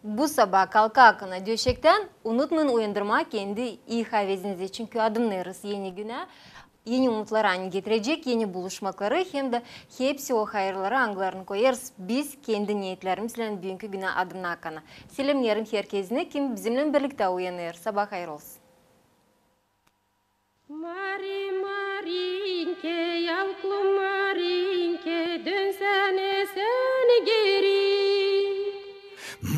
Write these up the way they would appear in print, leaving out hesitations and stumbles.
Bu sabah kalka akına döşekten unutmayın uyandırma kendi iyi havezinize. Çünkü adımlarız yeni güne. Yeni umutlar aynı getirecek, yeni buluşmakları hem de hepsi o hayırları anglarını koyarız. Biz kendi niyetlerimizle bugünkü güne adımına akana. Selamlarım herkesine kim bizimle birlikte uyanır. Sabah hayır olsun. Mari Marinke, yavuklu Marinke, dönsene sen geri.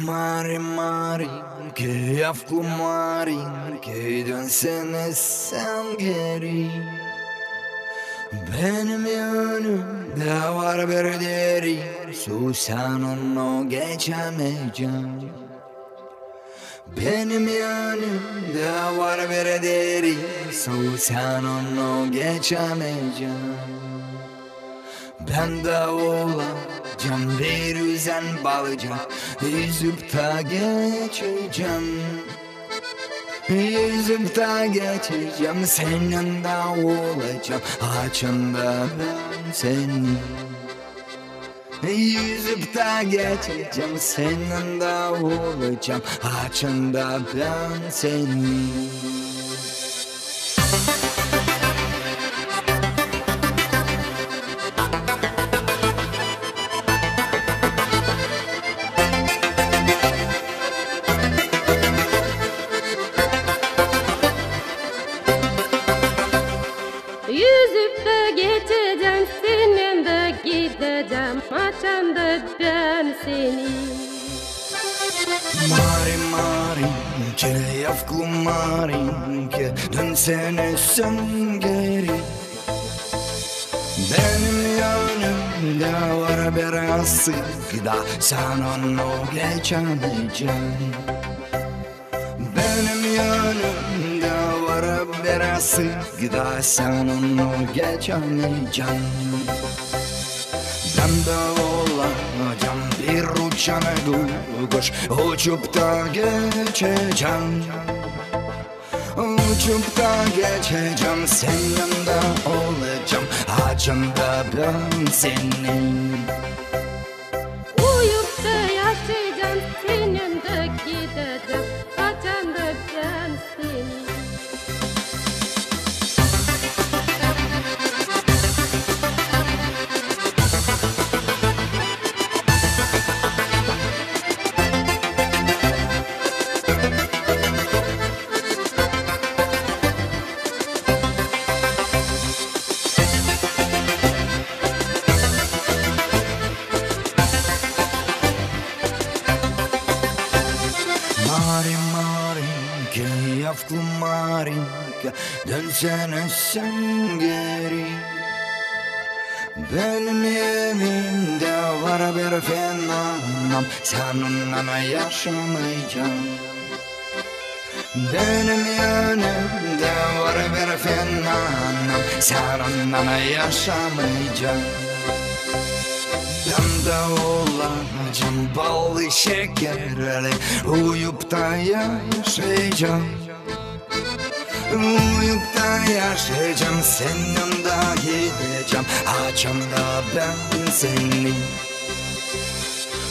Mari Marinke, yavuklu Marinke, dönsene sen geri. Benim önümde var bir deri, su sen onu geçemeyeceksin. Benim yanımda var bir deri, su sen onu geçemeyeceksin. Ben de olacağım bir yüzen balıcak, yüzüp da geçeceğim. Yüzüp da geçeceğim, senin de olacağım, açında ben senin. Yüzüp de geçeceğim, senin de olacağım, açında ben senin. Yüzüp de geçeceğim, senin de gideceğim, açanda ben seni. Mari Marinke, yavuklu Marinke, dönsene sen geri. Benim yanımda var bir asıkda, sen onu geçemeyeceksin. Benim yanımda var bir asıkda, sen onu geçemeyeceksin. Ben de olacağım bir uçan kuş, uçup da geçeceğim. Uçup da geçeceğim, senin yanında olacağım, açında ben senin. Uyup da yaşayacağım, senin de gideceğim, açanda ben seni. Mari Marinke, yavuklu Marinke, dönsene sen geri. Benim evimde var bir fenanam, sen onunla yaşamayacaksın. Benim yanımda var bir fenanam, sen onunla yaşamayacaksın. Ben de olacağım bal şekerli, uyup da yaşayacağım. Uyup da yaşayacağım, senin yanında gideceğim, açımda ben senin.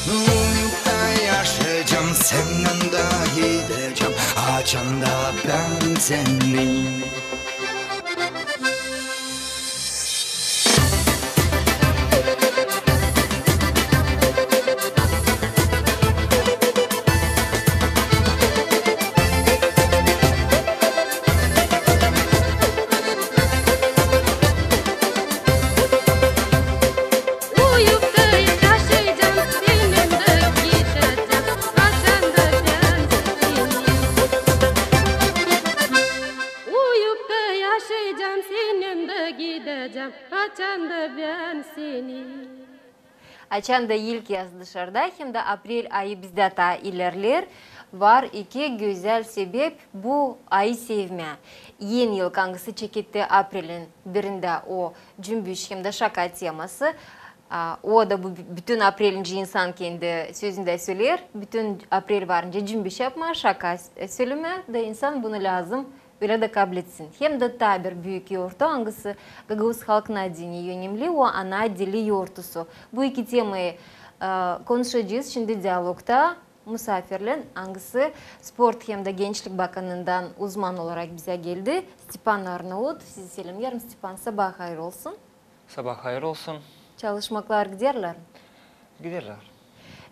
Uyup da yaşayacağım, senin yanında gideceğim, açımda ben senin. Uyup da yaşayacağım, senin de gideceğim, açanda ben seni. Uyup da yaşayacağım, senin de gideceğim, açanda ben seni. Açanda ilk yaz dışarıda hem de April ayı bizde ta ilerler. Var iki güzel sebep bu ayı sevme. Yeni yıl hangisi çekildi April'in birinde o cümbüş hem de şaka teması. O da bu bütün April'inci insan kendi sözünde söyler. Bütün April varınca cümbüş yapma, şaka söyleme de insan bunu lazım öyle de kabul etsin. Hem de tabir büyük yoğurtu hangisi Gagavuz halkına dini önemli o ana dili yoğurtusu. Bu iki temayı konuşacağız şimdi diyalogta. Musafirlen angısı Sport hem de Gençlik Bakanı'ndan uzman olarak bize geldi. Stepan Arnavut. Sizi selamlıyorum. Stepan, sabah hayır olsun. Sabah hayır olsun. Çalışmaklar giderler. Giderler.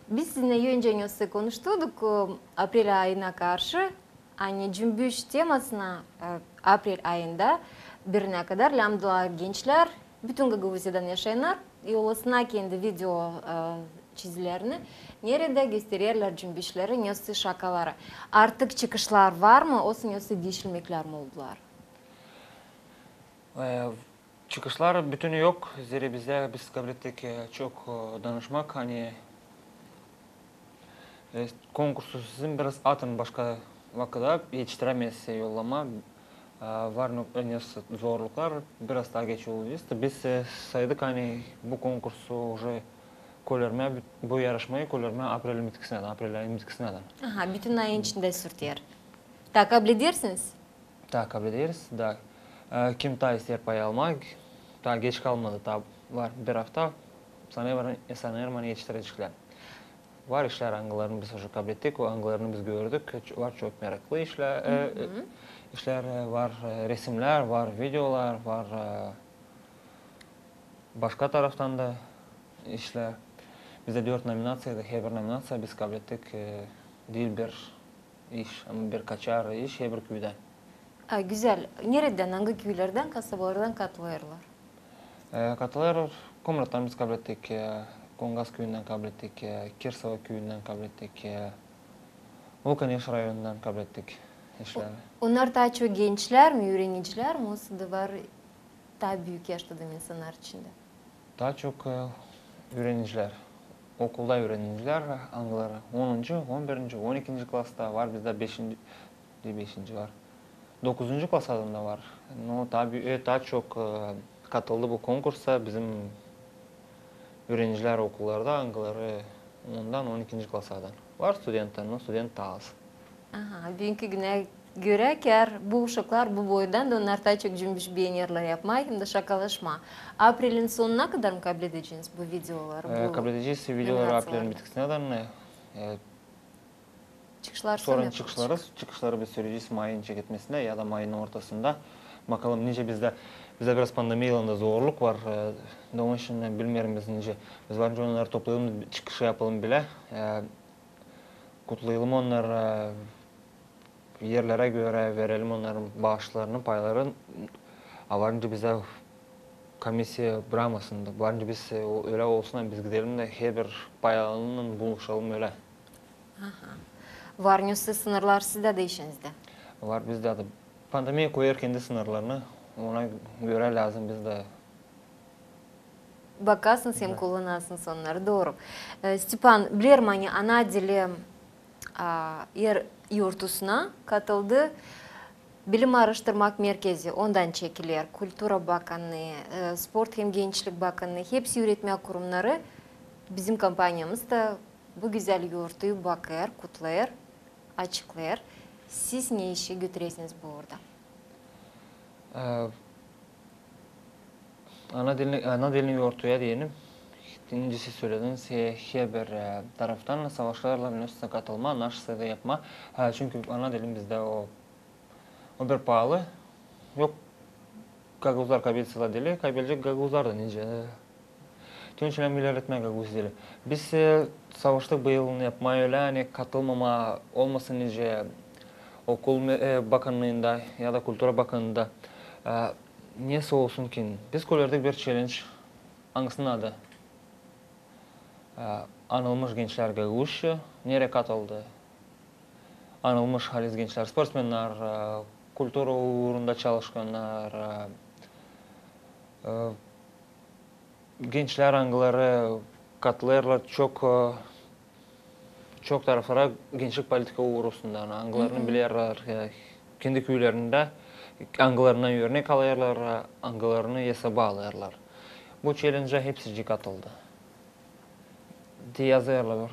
Biz sizinle önce konuştuk. April ayına karşı hani cümbüş temasına April ayında birine kadar Lambdalar gençler bütün Gagavuzya'dan yaşayanlar yolasına kendi video çizilerini nerede gösterirler cümbüşleri, nasıl şakaları. Artık çıkışlar var mı? Olsun nasıl değişilmekler mi oldular? Çıkışlar bütünü yok. Zira biz kabul ettik çok danışmak. Hani konkursu sizin biraz atın başka vakıda yetiştiremez yollama. Var zorluklar biraz daha geç olacağız. Biz saydık hani bu konkursu koyarmaya, bu yarışmayı koyarmaya April ayın bitkisinden. Aha, bütün ayın içinde sürtüyor. Da kabul edersiniz? Da kabul ederiz. Da kim ta ister pay almak, ta geç kalmadı. Ta var bir hafta sanıyorum hani yetiştirecekler. Var işler angılarını biz hoca kabul ettik. O angılarını biz gördük. Var çok meraklı işler. İşler var, resimler var, videolar var. Başka taraftan da işler. Bizde 4 nominasyaydı. Her bir nominasya biz kabul ettik. Değil bir iş ama bir kaçar iş her bir köyden. Güzel. Nereden, hangi köylerden, kasabalardan katılıyorlar? Katılıyorlar. Komrattan biz kabul ettik. Kongas köyünden kabul ettik. Kirsova köyünden kabul ettik. Volkaneş rayonundan kabul ettik. İşler. Onlar daha çok gençler mi, öğrenciler mi? Olsa da var daha büyük yaşta da insanlar içinde. Daha çok öğrenciler. Okulda öğrenciler, angıları 10. 11. 12. klasta var. Bizde 5. var. 9. klas adında var. No, tabii daha çok katıldı bu konkursa bizim öğrenciler okullarda angıları 10'dan 12. klasadan. Var student da az. Aha, bugünkü güne göre ker bu uşaklar bu boydan da onlar daha çok cümbüş beğenirler yapmayı hem de şakalaşma. April'in sonuna kadar mı kabul edeceğiz bu videoları? Kabul edeceğiz videoları April'in bitkisinden. Çıkışlar sonra çıkışları biz söyleyeceğiz Mayın çeketmesinde ya da Mayın ortasında. Bakalım nice bizde biraz pandemi yılında zorluk var. Onun için bilmiyorum biz nice. Biz bence onları toplayalım, çıkışı yapalım bile. Kutlayalım onları, yerlere göre verelim onların bağışlarını, paylarını. Varınca bize komisya bırakmasın da. Varınca biz öyle olsun biz gidelim de her bir paylarının buluşalım öyle. Var nüsü sınırlar sizde de işinizde? Var bizde de. Pandemiye koyar kendi sınırlarını. Ona göre lazım bizde. Bakasın hem kullanasın onları, doğru. Stepan, Blermanya ana dili yer yurtusuna katıldı. Bilim Araştırmak Merkezi ondan çekilir. Kültüra Bakanlığı, Sport hem Gençlik Bakanlığı hepsi üretme kurumları bizim kampanyamız da bu güzel yurtu bakar, kutlar, açıklar. Siz ne işi götürüyorsunuz bu orada? Ana dilini yurtuya diyelim. İkincisi söylediniz, her bir taraftan savaşlarla üstüne katılma, anlaşsa da yapma. Çünkü ana dilim bizde o bir pahalı. Yok Gagavuzlar kaybetse dili, kaybedecek Gagavuzlar da nice. Tünçülen milyar etme Gagavuz dili. Biz savaştık bu yılını yapmaya öyle, hani katılmama olmasın nice okul bakanlığında ya da kültüra bakanlığında niyesi olsun ki biz koyardık bir challenge. Hangisinin adı? Anılmış gençler Gagavuz, nereye katıldı? Anılmış halis gençler, sportsmenler, kültüra uğrunda çalışkanlar, gençler angıları katılırlar çok taraflara gençlik politika uğrusundan angılarını bilirler, kendi köylerinde angılarına örnek alırlar, angılarını hesaba alırlar. Bu challenge'a hepsi katıldı. Yazarlar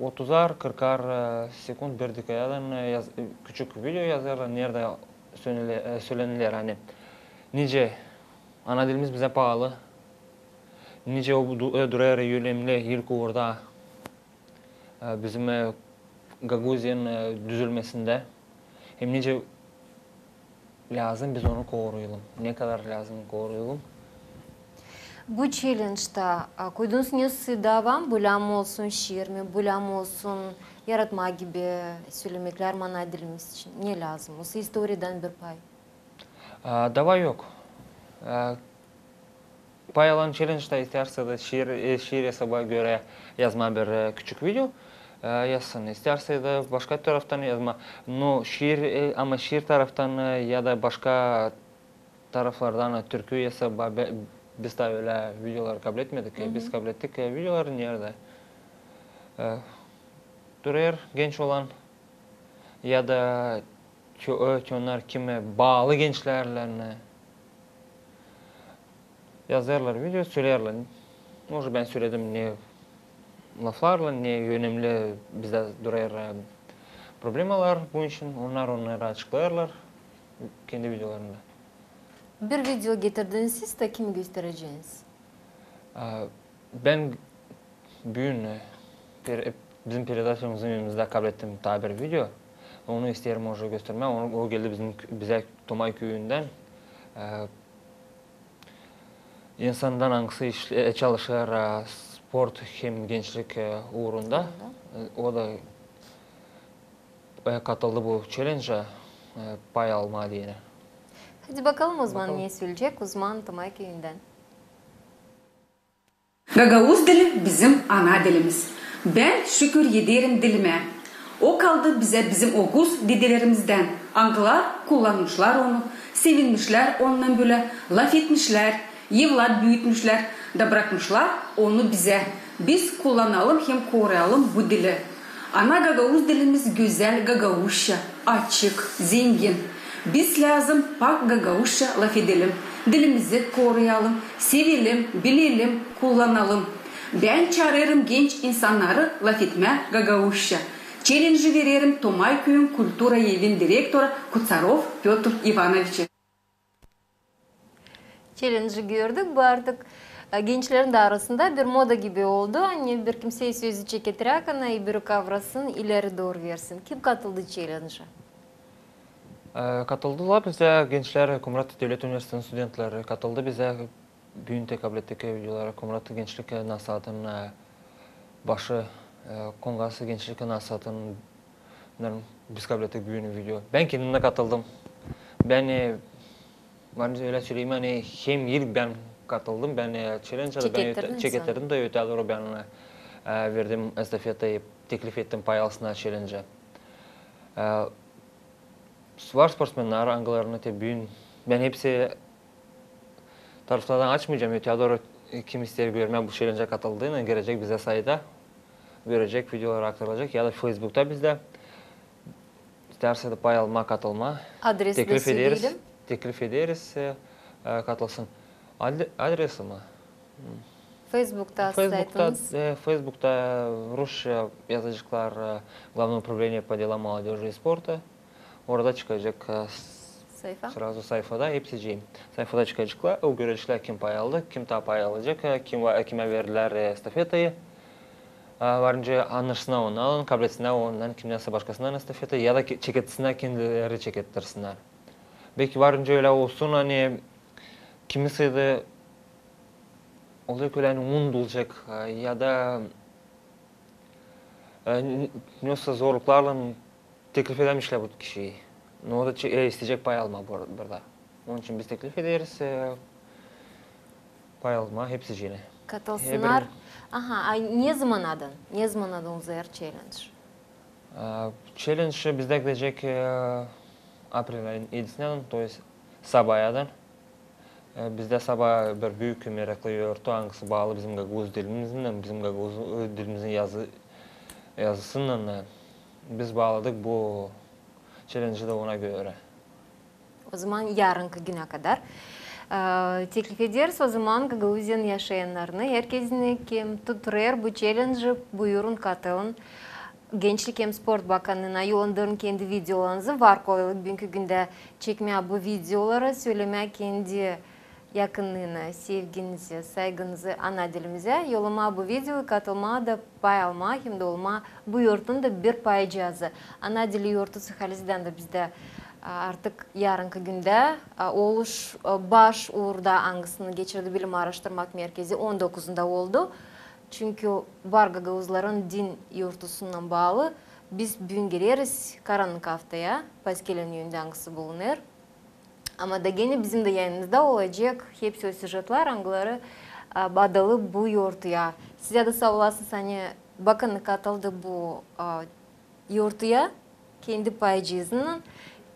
30'ar 40'ar sekund bir dakikadan küçük video yazarlar nerede söylenilir hani nice ana dilimiz bize pahalı. Nice o duraya yönelimli ilk uğurda bizim Gagauziya'nın düzülmesinde hem nece lazım biz onu koruyalım. Ne kadar lazım koruyalım? Bu challenge'da koyduğunuz nesi davam, bulam olsun, şiir mi, bulam olsun, yaratma gibi söylemekler mana dilimiz için ne lazım? O historiadan bir pay. Dava yok. Pay alan challenge'da isterse de şiir hesaba göre yazma bir küçük video yazsın. İsterse de başka taraftan yazma. No, ama şiir taraftan ya da başka taraflardan türkü hesaba biz de öyle videolar kabul etmedik. Biz kabul ettik videoları nerede? Duruyor genç olan ya da onlar kime bağlı gençlerle yazarlar video söylerler. Może ben söyledim ne laflarla ne önemli bizde duruyor problemalar bu için onları açıklarlar kendi videolarında. Bir video getirdiniz siz de kimi göstereceğiniz? Ben bugün bizim передачамızın önümüzde kabul ettim tabir video. Onu isterim może gösterme. O geldi bize Tomay köyünden. İnsandan hangisi çalışır sport hem gençlik uğrunda. O da katıldı bu challenge'a pay alma diye. Hadi bakalım uzman ne söyleyecek? Uzman Tomay köyünden. Gagauz dili bizim ana dilimiz. Ben şükür ederim dilime. O kaldı bize bizim Oğuz dedelerimizden. Anglar kullanmışlar onu, sevinmişler ondan böyle, laf etmişler, yıllar büyütmüşler, da bırakmışlar onu bize. Biz kullanalım hem koruyalım bu dili. Ana Gagauz dilimiz güzel Gagauzca, açık, zengin. Biz lazım pak Gagauzca laf edelim. Dilimizi koruyalım, sevelim, bilelim, kullanalım. Ben çağırırım genç insanları laf etme Gagauzca. Challenge veririm Tomay Köyün Kultura Evin direktörü Kutsarov Pyotr Ivanovich'e. Challenge'ı gördük. Bu artık gençlerin de arasında bir moda gibi oldu. Hani bir kimseye sözü çeketirak bir kavrasın, ileri doğru versin. Kim katıldı challenge'a? Katıldılar bize gençler, Komrat Devlet Üniversitesi'nin studentleri katıldı bize. Bugün kabul ettik videoları. Komrat Gençlik Nasat'ın başı, Kongası Gençlik Nasat'ın biz kabul ettik bugün video. Ben kendimle katıldım. Ben öyle söyleyeyim hani hem yıl ben katıldım. Ben challenge'da çeketlerdim de öteleri ben verdim estafeteyi teklif ettim pay alsınlar challenge'a. Var sportsmenler, anglarını tabi ben hepsi taraflardan açmayacağım. Öteye kim ister görmeye bu challenge'a katıldığını gelecek bize sayıda verecek, videolar aktarılacak ya da Facebook'ta bizde isterse de pay alma, katılma teklif ederiz katılsın. Adresi mi? Facebook'ta saytımız. Facebook'ta Rusya yazacaklar Главное управление по делам молодежи и спорта. Orada çıkacak Sayfa. Sırası sayfada hepsi sayfada çıkacaklar. O görecekler kim pay aldı, kim daha pay alacak, kime verirler estafetayı. Varınca anlaşsınlar onu alın, kabul etsinler ondan kimdense başkasından estafeta ya da çeketsinler kendileri çekettirsinler. Belki varınca öyle olsun hani kimisi de olacak öyle hani un olacak ya da neyse zorluklarla teklif edemişler bu kişiyi. O da isteyecek pay alma burada. Onun için biz teklif ederiz. Pay alma hepsi yine. Katılsınlar. Aha, ne zaman adın? Ne zaman adın uzayır challenge? Challenge bizde gidecek April ayın 7'sinden, to есть sabah aydan. Bizde sabah bir büyük meraklı yurtu hangisi bağlı bizim Gagauz dilimizden, bizim Gagauz dilimizin yazısından biz bağladık bu challenge'ı da ona göre. O zaman yarınki güne kadar teklif ederiz. O zaman Gagauz'un yaşayanlarını, herkesin kim tutuyor bu challenge'ı buyurun katılın. Gençlik hem Sport Bakanlığı'na yollandırın kendi videolarınızı. Var kolaylık bugünkü günde çekmeye bu videoları, söylemeye kendi yakınlığını, sevginizi, saygınızı ana dilimize yollama bu videoyu katılma da pay alma hem de olma bu yurtun da bir pay cihazı. Ana dili yurtu Sıhhalisi'den de bizde artık yarınki günde oluş baş uğurda angısını geçirdi Bilim Araştırmak Merkezi 19'unda oldu. Çünkü var Gagavuzların din yurtusundan bağlı biz bugün gireriz karanlık haftaya Paskelen yönünde angısı bulunur. Ama da gene bizim de yayınımızda olacak hepsi o süjetler angıları badalı bu yurtuya. Size de sağ olasınız hani bakın katıldı bu yurtuya kendi paycızının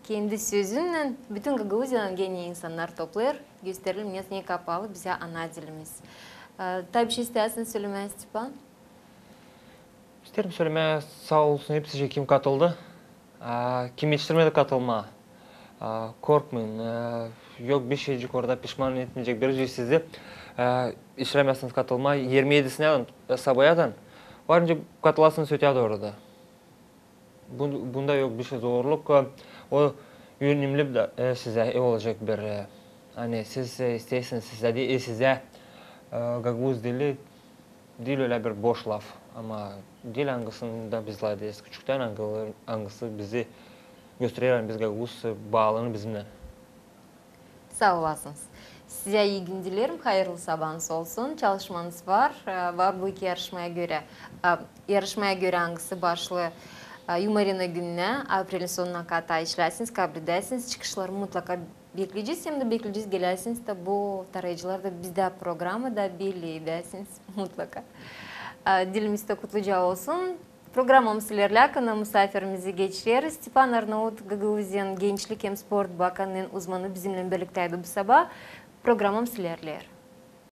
kendi sözünle bütün Gagavuzya'dan gene insanlar toplar gösterilmez ne kapalı bize ana dilimiz. Tabii bir şey istersin söylemeye Stepan? İsterim söylemeye sağ olsun hepsi kim katıldı. Kim yetiştirmedi katılma. Korkmayın. Yok bir şeycik orada pişman etmeyecek bir sizi. İşlemezsiniz katılma. 27'sine alın sabayadan. Varınca katılasınız öteye orada. Bunda yok bir şey zorluk. O yönümlü de size olacak bir hani siz isteyseniz size değil size Gagavuz dili öyle bir boş laf ama dil angısında bizlerdeyiz. Küçükten angısı bizi gösteriyor biz Gagavuz bağlanır bizimle. Sağ olasınız. Size iyi gün dilerim. Hayırlı sabahınız olsun. Çalışmanız var. Var bu iki yarışmaya göre angısı başlı Yumarina gününe Aprel'in sonuna kadar işlersiniz, kabul edersiniz. Çıkışları mutlaka bekleyeceğiz. Hem de bekleyeceğiz. Gelirsiniz de bu tarayıcılar da bizde programı da belli edersiniz mutlaka. Dilimizde kutluca olsun. Programımız sizlerle hakkında misafirimizi geçiriyoruz. Stepan Arnavut Gagavuzyan Gençlik hem Sport Bakanı'nın uzmanı bizimle birlikteydi bu sabah. Programım sizlerle.